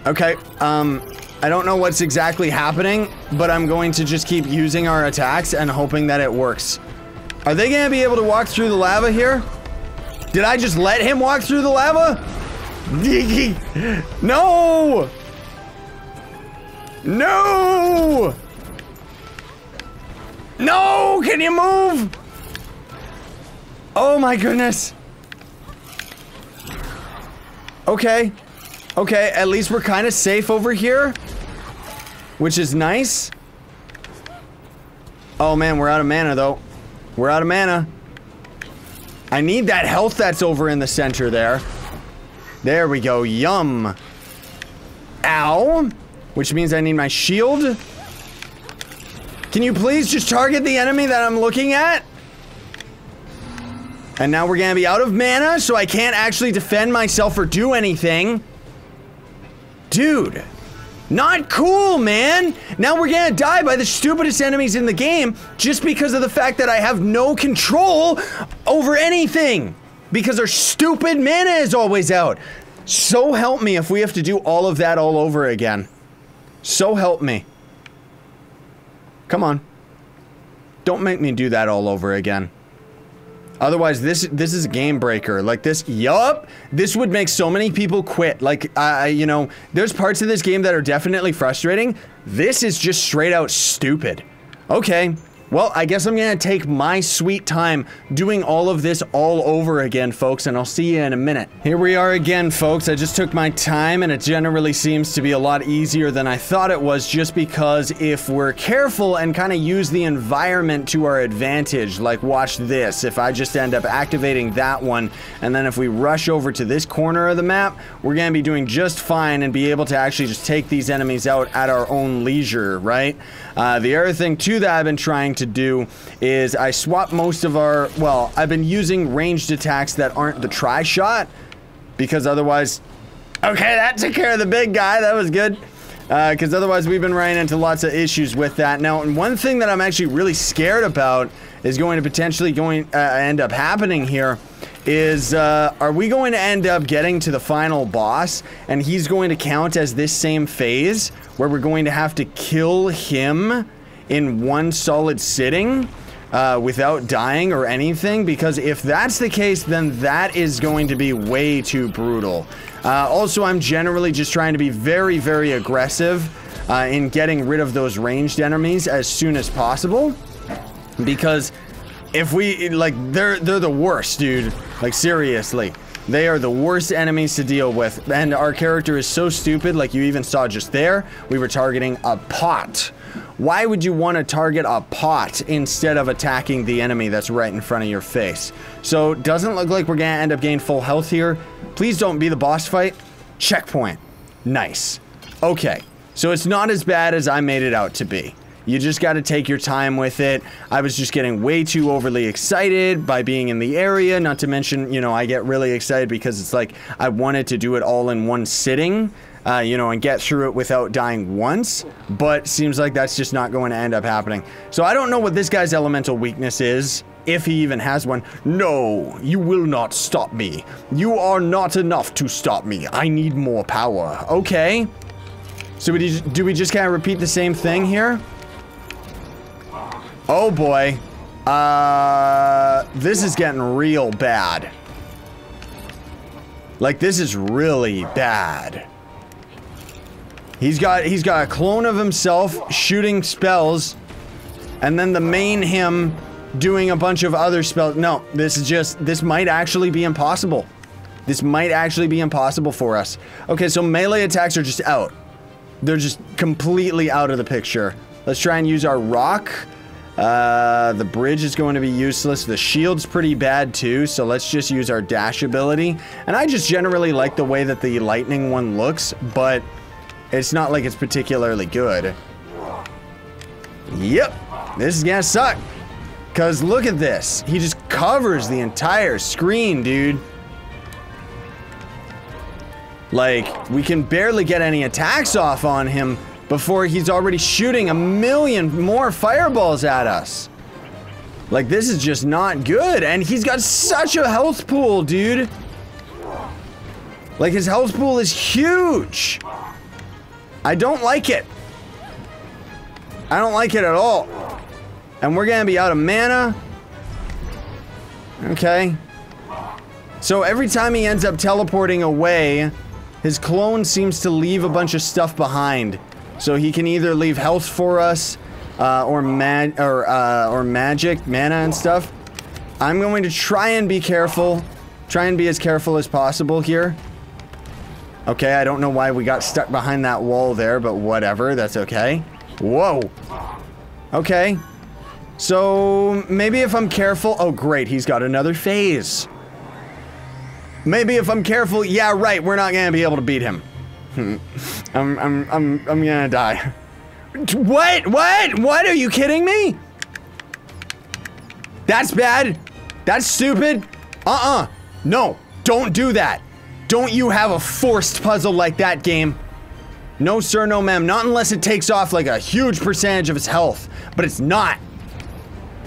Okay. I don't know what's exactly happening, but I'm going to just keep using our attacks and hoping that it works. Are they gonna be able to walk through the lava here? Did I just let him walk through the lava? No! No! No! Can you move? Oh my goodness. Okay. Okay, at least we're kind of safe over here, which is nice. Oh man, we're out of mana though. We're out of mana. I need that health that's over in the center there. There we go. Yum. Ow. Which means I need my shield. Can you please just target the enemy that I'm looking at? And now we're gonna be out of mana, so I can't actually defend myself or do anything. Dude. Not cool, man. Now we're gonna die by the stupidest enemies in the game just because of the fact that I have no control over anything. Because our stupid mana is always out. So help me if we have to do all of that all over again. So help me. Come on. Don't make me do that all over again. Otherwise, this is a game breaker. Like this, yup, this would make so many people quit. Like, you know, there's parts of this game that are definitely frustrating. This is just straight out stupid. Okay. Well, I guess I'm gonna take my sweet time doing all of this all over again, folks, and I'll see you in a minute. Here we are again, folks. I just took my time, and it generally seems to be a lot easier than I thought it was, just because if we're careful and kind of use the environment to our advantage, like watch this, if I just end up activating that one, and then if we rush over to this corner of the map, we're gonna be doing just fine and be able to actually just take these enemies out at our own leisure, right? The other thing too that I've been trying to do is I swap most of our, well, I've been using ranged attacks that aren't the tri-shot, because otherwise, okay, that took care of the big guy, that was good, because otherwise we've been running into lots of issues with that. Now, and one thing that I'm actually really scared about is going to potentially end up happening here is, are we going to end up getting to the final boss and he's going to count as this same phase where we're going to have to kill him in one solid sitting without dying or anything? Because if that's the case, then that is going to be way too brutal. Also, I'm generally just trying to be very, very aggressive in getting rid of those ranged enemies as soon as possible, because if we, like, they're the worst, dude. Like, seriously. They are the worst enemies to deal with. And our character is so stupid, like you even saw just there. We were targeting a pot. Why would you want to target a pot instead of attacking the enemy that's right in front of your face? So, doesn't look like we're going to end up getting full health here. Please don't be the boss fight. Checkpoint. Nice. Okay. So, it's not as bad as I made it out to be. You just got to take your time with it. I was just getting way too overly excited by being in the area. Not to mention, you know, I get really excited because it's like I wanted to do it all in one sitting, you know, and get through it without dying once. But seems like that's just not going to end up happening. So I don't know what this guy's elemental weakness is, if he even has one. No, you will not stop me. You are not enough to stop me. I need more power. Okay. So do we just kind of repeat the same thing here? Oh boy. This is getting real bad. Like, this is really bad. He's got a clone of himself shooting spells, and then the main him doing a bunch of other spells. No, this might actually be impossible. This might actually be impossible for us. Okay, so melee attacks are just out. They're just completely out of the picture. Let's try and use our rock. The bridge is going to be useless. The shield's pretty bad too, so let's just use our dash ability. And I just generally like the way that the lightning one looks, but it's not like it's particularly good. Yep, this is gonna suck. Cause look at this. He just covers the entire screen, dude. Like, we can barely get any attacks off on him before he's already shooting a million more fireballs at us. Like, this is just not good. And he's got such a health pool, dude. Like, his health pool is huge. I don't like it. I don't like it at all. And we're gonna be out of mana. Okay. So every time he ends up teleporting away, his clone seems to leave a bunch of stuff behind. So he can either leave health for us, or magic, mana and stuff. I'm going to try and be careful. Try and be as careful as possible here. Okay, I don't know why we got stuck behind that wall there, but whatever, that's okay. Whoa. Okay. So, maybe if I'm careful... Oh, great, he's got another phase. Maybe if I'm careful... Yeah, right, we're not gonna be able to beat him. I'm gonna die. What? What? Are you kidding me? That's bad. That's stupid. No, don't do that. Don't you have a forced puzzle like that, game. No sir, no ma'am. Not unless it takes off like a huge percentage of his health. But it's not.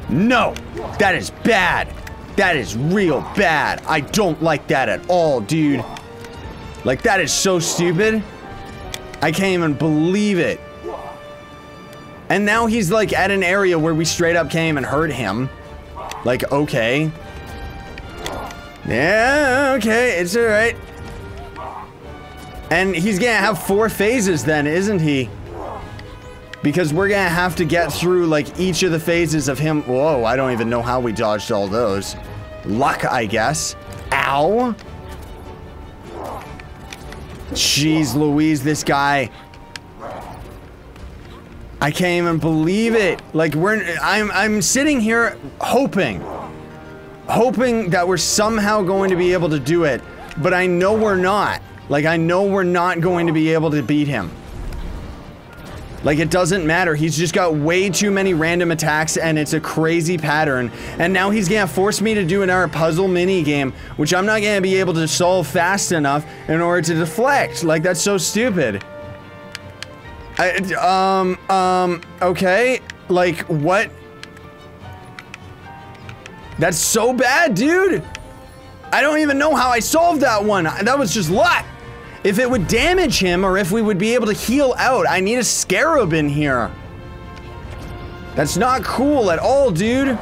No, that is bad. That is real bad. I don't like that at all, dude. Like, that is so stupid. I can't even believe it. And now he's like at an area where we straight up can't even hurt him. Like, okay. Yeah, okay, it's alright. And he's gonna have 4 phases then, isn't he? Because we're gonna have to get through like each of the phases of him. Whoa, I don't even know how we dodged all those. Luck, I guess. Ow. Jeez Louise, this guy. I can't even believe it. Like, I'm sitting here hoping that we're somehow going to be able to do it, but I know we're not. Like, I know we're not going to be able to beat him. Like, it doesn't matter. He's just got way too many random attacks, and it's a crazy pattern. And now he's gonna force me to do another puzzle mini game, which I'm not gonna be able to solve fast enough in order to deflect. Like, that's so stupid. Okay. Like, what? That's so bad, dude. I don't even know how I solved that one. That was just luck. If it would damage him, or if we would be able to heal out, I need a scarab in here. That's not cool at all, dude.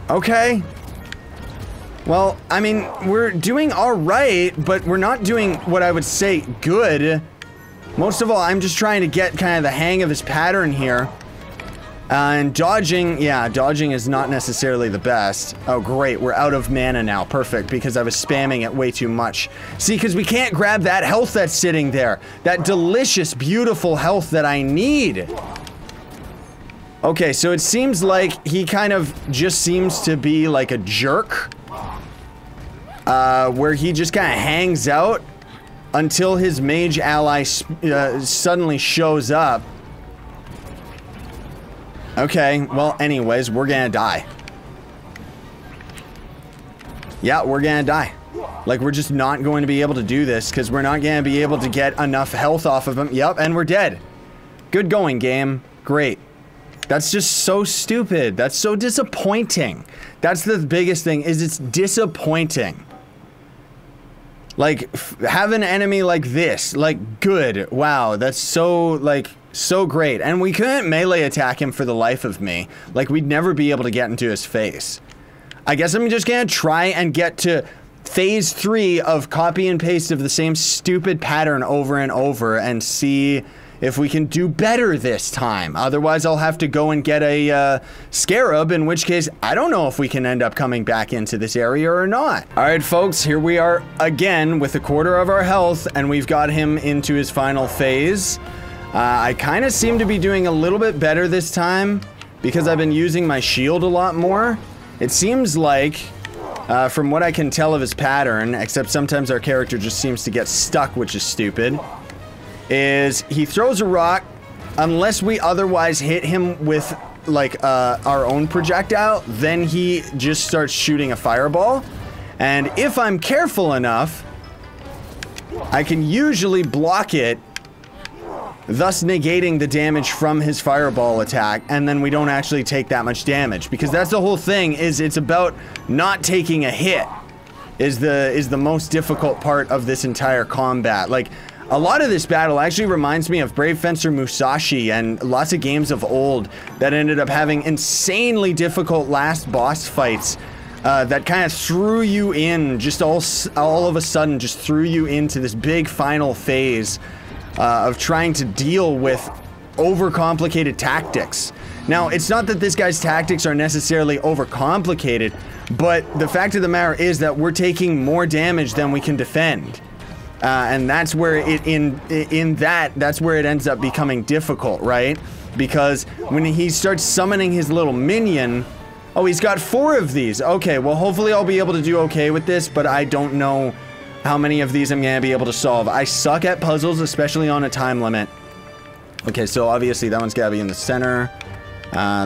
Okay. Well, I mean, we're doing all right, but we're not doing what I would say good. Most of all, I'm just trying to get kind of the hang of his pattern here. And dodging, yeah, dodging is not necessarily the best. Oh, great, we're out of mana now. Perfect, because I was spamming it way too much. See, because we can't grab that health that's sitting there. That delicious, beautiful health that I need. Okay, so it seems like he kind of just seems to be like a jerk. Where he just kind of hangs out until his mage ally suddenly shows up. Okay, well, anyways, we're gonna die. Yeah, we're gonna die. Like, we're just not going to be able to do this because we're not gonna be able to get enough health off of him. Yep, and we're dead. Good going, game. Great. That's just so stupid. That's so disappointing. That's the biggest thing, is it's disappointing. Like, have an enemy like this. Like, good. Wow, that's so, like, so great. And we couldn't melee attack him for the life of me. Like, we'd never be able to get into his face. I guess I'm just gonna try and get to phase 3 of copy and paste of the same stupid pattern over and over and see if we can do better this time. Otherwise, I'll have to go and get a scarab, in which case, I don't know if we can end up coming back into this area or not. All right, folks, here we are again with a quarter of our health, and we've got him into his final phase. I kind of seem to be doing a little bit better this time because I've been using my shield a lot more. It seems like, from what I can tell of his pattern, except sometimes our character just seems to get stuck, which is stupid, is he throws a rock unless we otherwise hit him with like our own projectile, then he just starts shooting a fireball. And if I'm careful enough, I can usually block it, thus negating the damage from his fireball attack, and then we don't actually take that much damage, because that's the whole thing, is it's about not taking a hit is the most difficult part of this entire combat. Like, a lot of this battle actually reminds me of Brave Fencer Musashi and lots of games of old that ended up having insanely difficult last boss fights that kind of threw you in, just all of a sudden just threw you into this big final phase of trying to deal with overcomplicated tactics. Now, it's not that this guy's tactics are necessarily overcomplicated, but the fact of the matter is that we're taking more damage than we can defend. And that's where that's where it ends up becoming difficult, right? Because when he starts summoning his little minion, oh, he's got 4 of these. Okay, well, hopefully I'll be able to do okay with this, but I don't know how many of these I'm gonna be able to solve. I suck at puzzles, especially on a time limit. Okay, so obviously that one's gotta be in the center.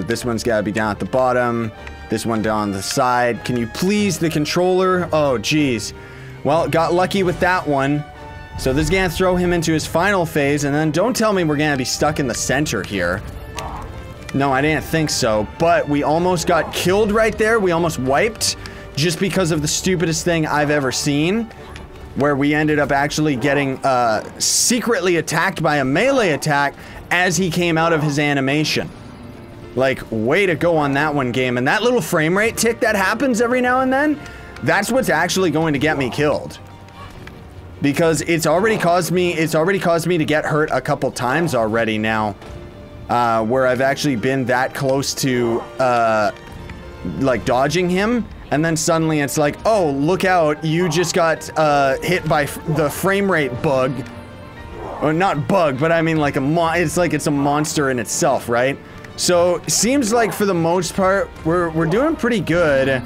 This one's gotta be down at the bottom. This one down the side. Can you please, the controller? Oh, geez. Well, got lucky with that one. So this is gonna throw him into his final phase, and then don't tell me we're gonna be stuck in the center here. No, I didn't think so, but we almost got killed right there. We almost wiped just because of the stupidest thing I've ever seen, where we ended up actually getting secretly attacked by a melee attack as he came out of his animation. Like, way to go on that one, game. And that little frame rate tick that happens every now and then, that's what's actually going to get me killed. Because it's already caused me to get hurt a couple times already now. Where I've actually been that close to, like, dodging him, and then suddenly it's like, oh, look out, you just got, hit by the frame rate bug. Or not bug, but I mean, like, it's like it's a monster in itself, right? So, seems like for the most part, we're doing pretty good.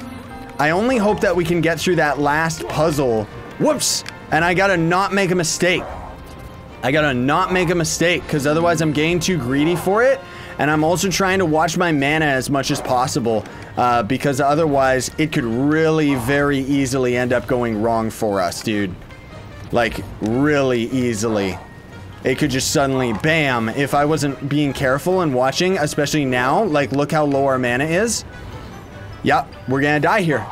I only hope that we can get through that last puzzle. Whoops! And I gotta not make a mistake. I gotta not make a mistake, because otherwise I'm getting too greedy for it. And I'm also trying to watch my mana as much as possible, because otherwise it could really very easily end up going wrong for us, dude. Like, really easily. It could just suddenly, bam, if I wasn't being careful and watching, especially now, like, look how low our mana is. Yep, we're gonna die here.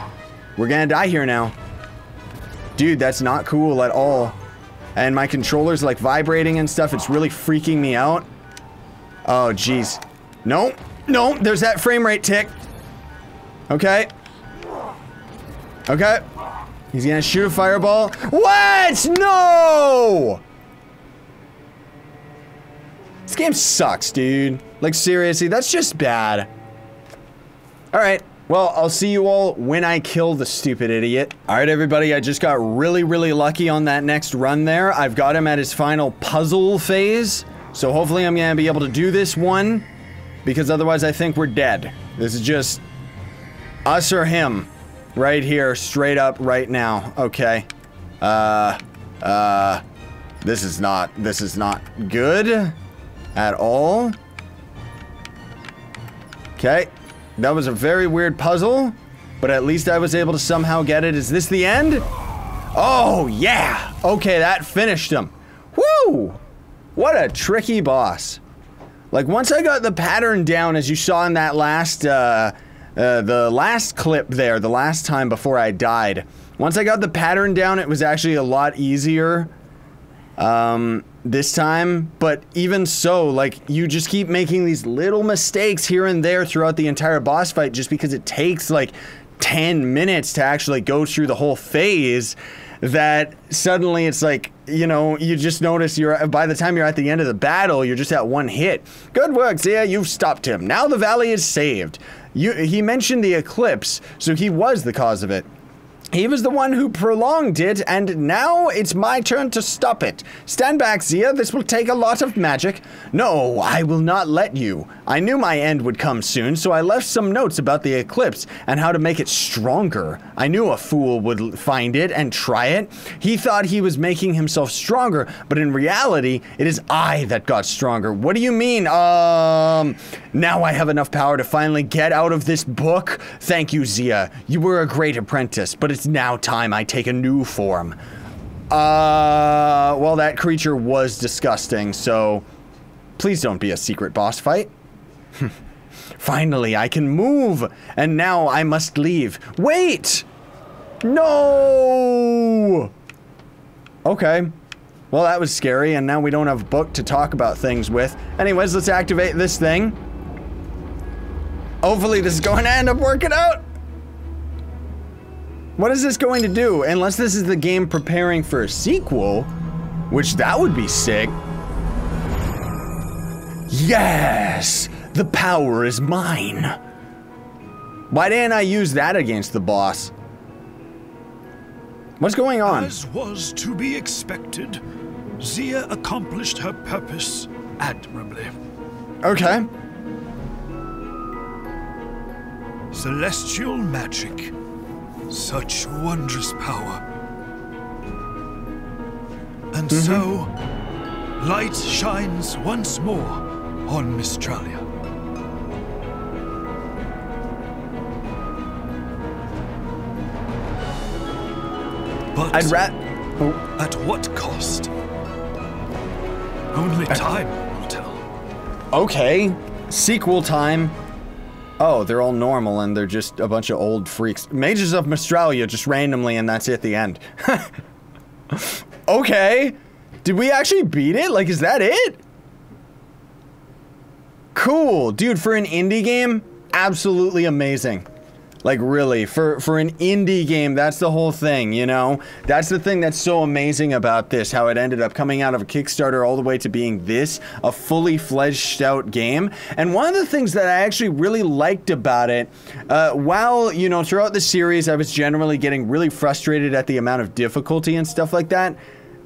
We're gonna die here now. Dude, that's not cool at all. And my controller's like vibrating and stuff. It's really freaking me out. Oh, jeez. No, no, there's that frame rate tick. Okay. Okay. He's gonna shoot a fireball. What? No! This game sucks, dude. Like, seriously, that's just bad. Alright. Well, I'll see you all when I kill the stupid idiot. Alright, everybody, I just got really, really lucky on that next run there. I've got him at his final puzzle phase. So hopefully I'm gonna be able to do this one, because otherwise I think we're dead. This is just us or him right here, straight up right now. Okay. This is not good at all. Okay. That was a very weird puzzle, but at least I was able to somehow get it. Is this the end? Oh, yeah. Okay, that finished him. Woo! What a tricky boss. Like, once I got the pattern down, as you saw in that last, the last clip there, the last time before I died. Once I got the pattern down, it was actually a lot easier. This time, but even so, like, you just keep making these little mistakes here and there throughout the entire boss fight just because it takes like 10 minutes to actually go through the whole phase, that suddenly it's like, you know, you just notice by the time you're at the end of the battle, you're just at one hit. Good work, Zia, you've stopped him. Now the valley is saved. He mentioned the eclipse, so he was the cause of it. He was the one who prolonged it, and now it's my turn to stop it. Stand back, Zia. This will take a lot of magic. No, I will not let you. I knew my end would come soon, so I left some notes about the eclipse and how to make it stronger. I knew a fool would find it and try it. He thought he was making himself stronger, but in reality, it is I that got stronger. What do you mean? Now I have enough power to finally get out of this book. Thank you, Zia. You were a great apprentice, but it's now time I take a new form. Well, that creature was disgusting, so please don't be a secret boss fight. Finally, I can move, and now I must leave. Wait! No! Okay. Well, that was scary, and now we don't have a book to talk about things with. Anyways, let's activate this thing. Hopefully this is going to end up working out. What is this going to do? Unless this is the game preparing for a sequel, which that would be sick. Yes! The power is mine. Why didn't I use that against the boss? What's going on? As was to be expected, Zia accomplished her purpose admirably. Okay. Celestial magic. Such wondrous power. And so, light shines once more on Mystralia. But at what cost? Only time will tell. Okay. Sequel time. Oh, they're all normal and they're just a bunch of old freaks. Mages of Mystralia just randomly, and that's it, the end. Okay. Did we actually beat it? Like, is that it? Cool. Dude, for an indie game, absolutely amazing. Like, really, for an indie game, that's the whole thing, you know? That's the thing that's so amazing about this, how it ended up coming out of a Kickstarter all the way to being this, a fully fleshed out game. And one of the things that I actually really liked about it, while, you know, throughout the series, I was generally getting really frustrated at the amount of difficulty and stuff like that,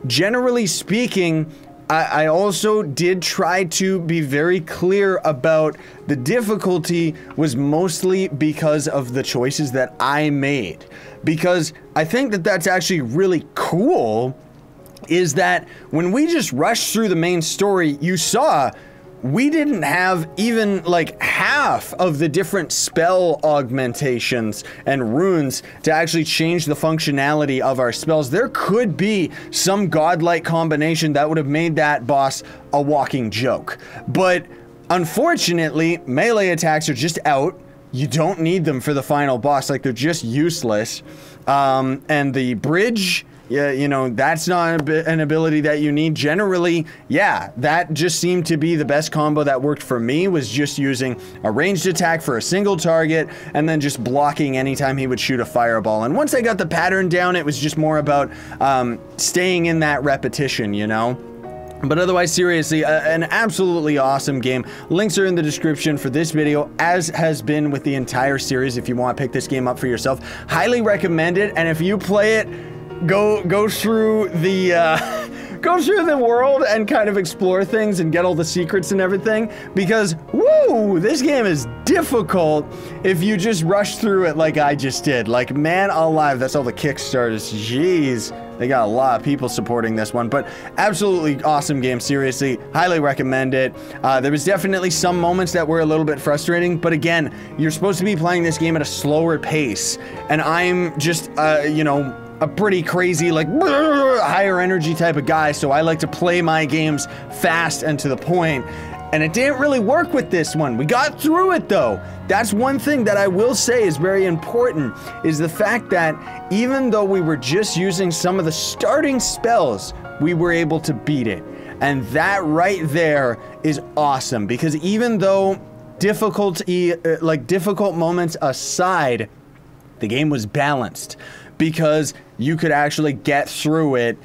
generally speaking, I also did try to be very clear about the difficulty was mostly because of the choices that I made. Because I think that that's actually really cool, is that when we just rushed through the main story, you saw we didn't have even like half of the different spell augmentations and runes to actually change the functionality of our spells. There could be some godlike combination that would have made that boss a walking joke. But unfortunately, melee attacks are just out. You don't need them for the final boss. Like, they're just useless. And the bridge, yeah, you know, that's not an ability that you need. Generally, yeah, that just seemed to be the best combo that worked for me, was just using a ranged attack for a single target and then just blocking anytime he would shoot a fireball. And once I got the pattern down, it was just more about staying in that repetition, you know? But otherwise, seriously, an absolutely awesome game. Links are in the description for this video, as has been with the entire series if you want to pick this game up for yourself. Highly recommend it, and if you play it, go through the go through the world and kind of explore things and get all the secrets and everything, because woo, this game is difficult if you just rush through it like I just did. Like, man alive, that's all the Kickstarters. Jeez, they got a lot of people supporting this one, but absolutely awesome game. Seriously, highly recommend it. There was definitely some moments that were a little bit frustrating, but again, you're supposed to be playing this game at a slower pace, and I'm just you know, a pretty crazy, like, higher energy type of guy, so I like to play my games fast and to the point, and it didn't really work with this one. We got through it, though. That's one thing that I will say is very important, is the fact that even though we were just using some of the starting spells, we were able to beat it. And that right there is awesome, because even though difficulty, like difficult moments aside, the game was balanced, because you could actually get through it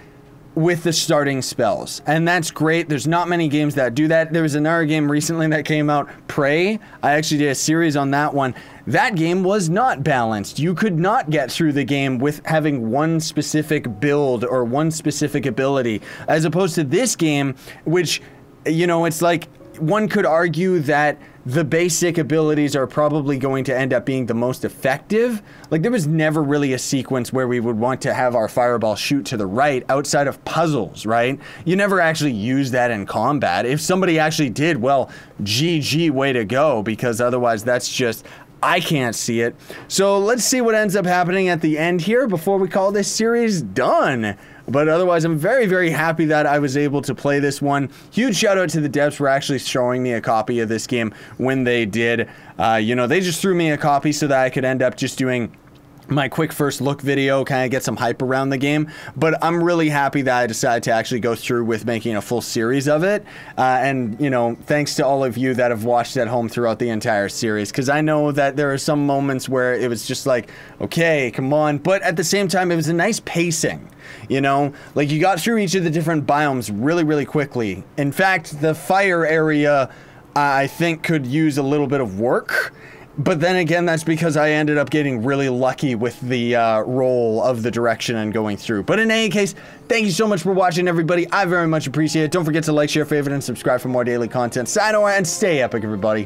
with the starting spells. And that's great. There's not many games that do that. There was another game recently that came out, Prey. I actually did a series on that one. That game was not balanced. You could not get through the game with having one specific build or one specific ability, as opposed to this game, which, you know, it's like, one could argue that the basic abilities are probably going to end up being the most effective. Like, there was never really a sequence where we would want to have our fireball shoot to the right outside of puzzles, right? You never actually use that in combat. If somebody actually did, well, GG, way to go, because otherwise that's just, I can't see it. So let's see what ends up happening at the end here before we call this series done. But otherwise, I'm very, very happy that I was able to play this one. Huge shout out to the devs for actually showing me a copy of this game when they did. You know, they just threw me a copy so that I could end up just doing my quick first look video, kind of get some hype around the game. But I'm really happy that I decided to actually go through with making a full series of it. And, you know, thanks to all of you that have watched at home throughout the entire series, because I know that there are some moments where it was just like, okay, come on. But at the same time, it was a nice pacing. You know, like, you got through each of the different biomes really, really quickly. In fact, the fire area, I think could use a little bit of work. But then again, that's because I ended up getting really lucky with the roll of the direction and going through. But in any case, thank you so much for watching, everybody. I very much appreciate it. Don't forget to like, share, favorite, and subscribe for more daily content. Sayonara and stay epic, everybody.